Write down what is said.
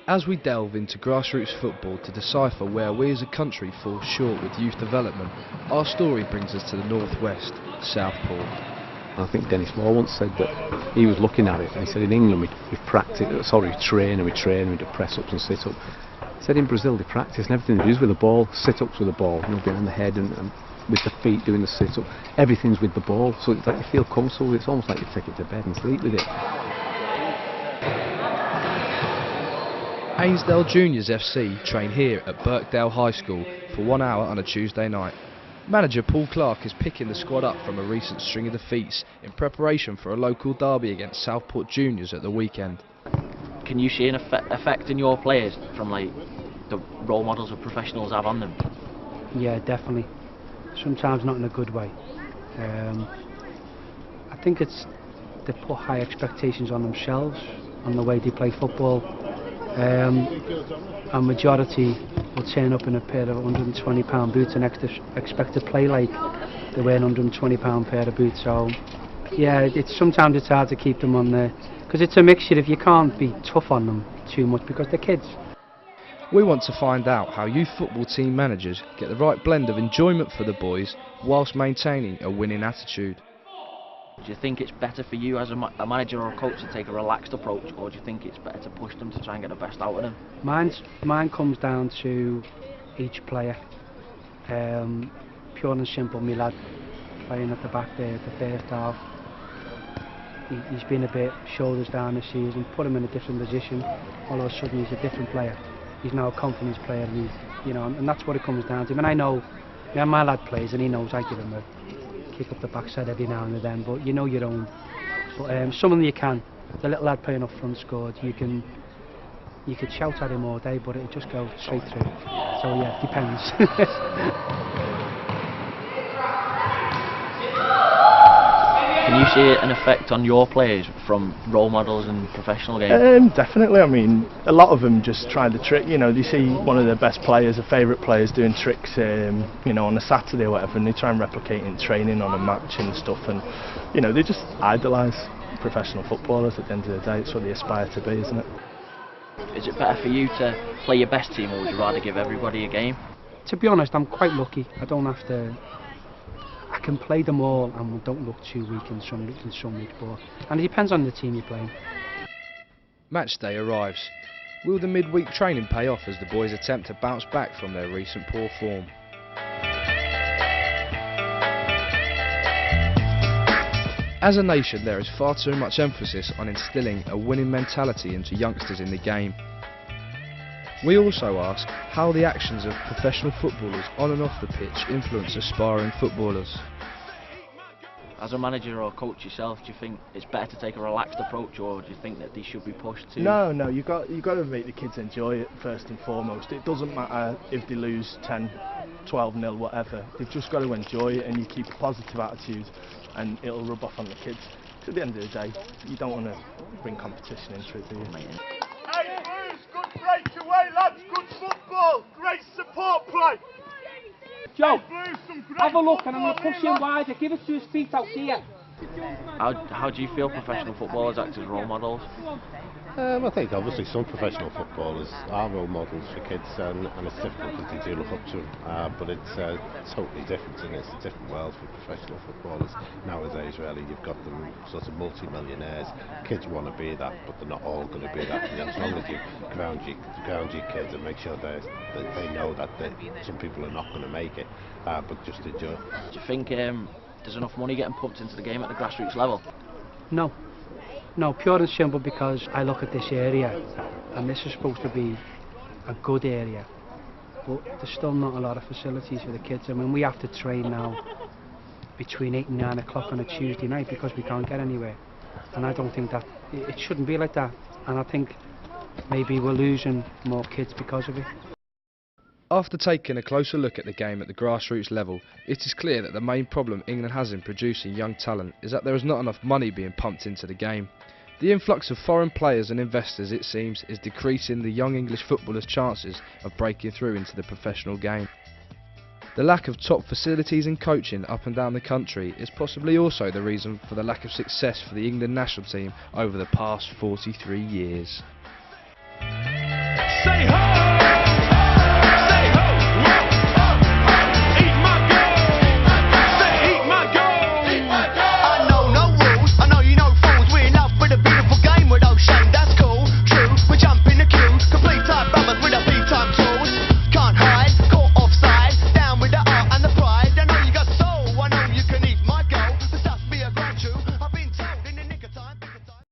As we delve into grassroots football to decipher where we as a country fall short with youth development, our story brings us to the northwest, Southport. I think Dennis Moore once said that he was looking at it and he said in England we train and we do press-ups and sit-ups. He said in Brazil they practice and everything they do is with the ball, sit-ups with the ball, behind the head and with the feet doing the sit-up. Everything's with the ball, so it's like you feel comfortable. It's almost like you take it to bed and sleep with it. Ainsdale Juniors FC train here at Birkdale High School for 1 hour on a Tuesday night. Manager Paul Clark is picking the squad up from a recent string of defeats in preparation for a local derby against Southport Juniors at the weekend. Can you see an effect in your players from like the role models of professionals have on them? Yeah, definitely. Sometimes not in a good way. I think it's they put high expectations on themselves, on the way they play football. A majority will turn up in a pair of £120 boots and expect to play like they wear an £120 pair of boots. So yeah, sometimes it's hard to keep them on there because it's a mixture. If you can't be tough on them too much because they're kids. We want to find out how youth football team managers get the right blend of enjoyment for the boys whilst maintaining a winning attitude. Do you think it's better for you as a manager or a coach to take a relaxed approach, or do you think it's better to push them to try and get the best out of them? Mine comes down to each player. Pure and simple, my lad playing at the back there at the first half. He's been a bit shoulders down this season, put him in a different position, all of a sudden he's a different player. He's now a confidence player, and and that's what it comes down to. I mean, I know, my lad plays and he knows I give him a kick up the backside every now and then, but you know your own. But some of them you can. The little lad playing up front scored. You could shout at him all day, but it'll just go straight through. So yeah, it depends. Can you see an effect on your players from role models and professional games? Definitely. I mean, a lot of them just try the trick. They see one of their best players, their favourite players, doing tricks, on a Saturday or whatever, and they try and replicate it in training on a match and stuff. And they just idolise professional footballers. At the end of the day, it's what they aspire to be, isn't it? Is it better for you to play your best team, or would you rather give everybody a game? To be honest, I'm quite lucky. I don't have to. I can play them all and don't look too weak in some weeks, and it depends on the team you're playing. Match day arrives. Will the midweek training pay off as the boys attempt to bounce back from their recent poor form? As a nation, there is far too much emphasis on instilling a winning mentality into youngsters in the game. We also ask how the actions of professional footballers on and off the pitch influence aspiring footballers. As a manager or coach yourself, do you think it's better to take a relaxed approach, or do you think that they should be pushed to? No, you've got to make the kids enjoy it first and foremost. It doesn't matter if they lose 10, 12-0, whatever. They've just got to enjoy it, and you keep a positive attitude and it'll rub off on the kids. At the end of the day, you don't want to bring competition into it, do you? Hey Blues, good breakaway lads, good football, great support play. Joe, hey, Blues, have a look and I'm going to push him wider, give it to his feet out here. How do you feel professional footballers act as role models? I think obviously some professional footballers are role models for kids, and it's difficult because they do look up to them, but it's totally different, and it's a different world for professional footballers nowadays. Really, you've got them sort of multi-millionaires. Kids want to be that, but they're not all going to be that. And as long as you ground your kids and make sure that they know that some people are not going to make it, but just enjoy. Do you think there's enough money getting pumped into the game at the grassroots level? No, pure and simple, because I look at this area and this is supposed to be a good area, but there's still not a lot of facilities for the kids. I mean, we have to train now between 8 and 9 o'clock on a Tuesday night because we can't get anywhere, and I don't think that it shouldn't be like that, and I think maybe we're losing more kids because of it. After taking a closer look at the game at the grassroots level, it is clear that the main problem England has in producing young talent is that there is not enough money being pumped into the game. The influx of foreign players and investors, it seems, is decreasing the young English footballers' chances of breaking through into the professional game. The lack of top facilities and coaching up and down the country is possibly also the reason for the lack of success for the England national team over the past 43 years. say ho!